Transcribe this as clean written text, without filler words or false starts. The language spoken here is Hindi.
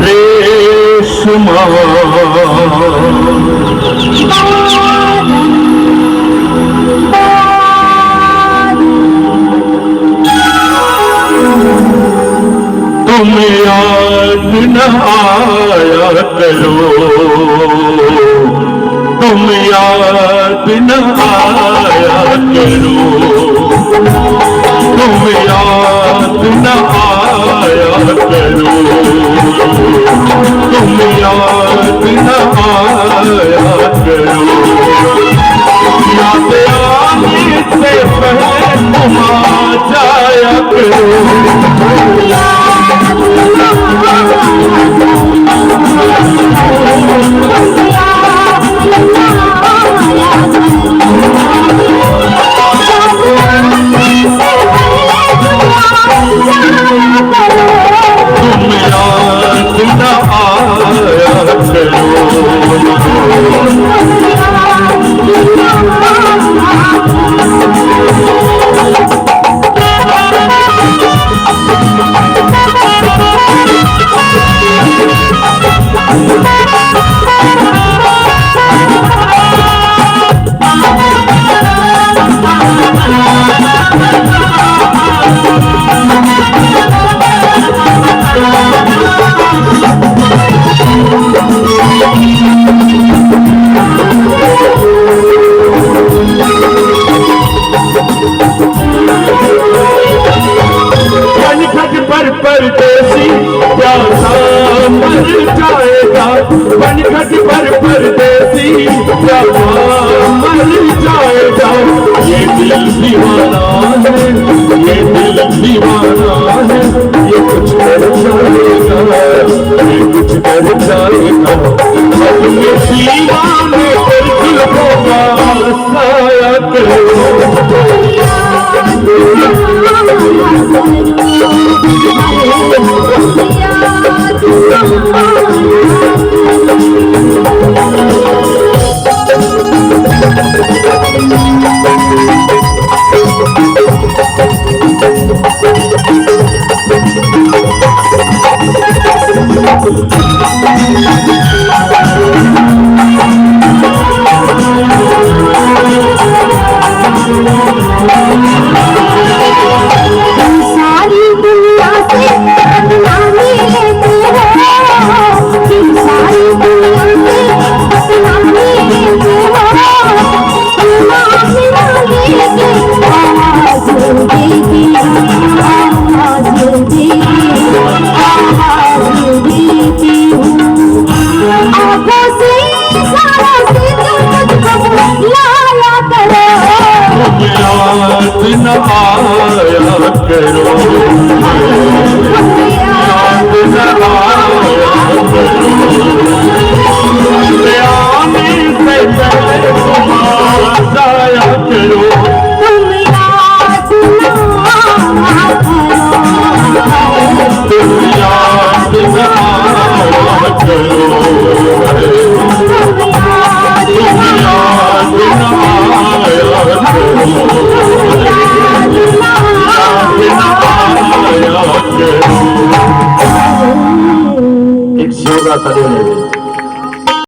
रेशमा तुम याद न आया करो, तुम याद न आया करो, तुम याद न आया करो, तुम याद न आया करो, याद आने से पहले तुम आ जाया करो। परदेसी प्यासा मर जाएगा, बनखट पर परदेसी प्यासा मर जाएगा। ये दिल दीवाना है, ये दिल दीवाना है, ये कुछ कर जाएगा, ये कुछ कर जाएगा। अपने दीवाने पर जुल्फों का साया करो। न आया करो, याद न आया करो, आने से पहले तुम आ जाया करो। तुम याद न आया करो, तुम याद न आया करो, तुम याद न आया करो। एक शिवरात्रि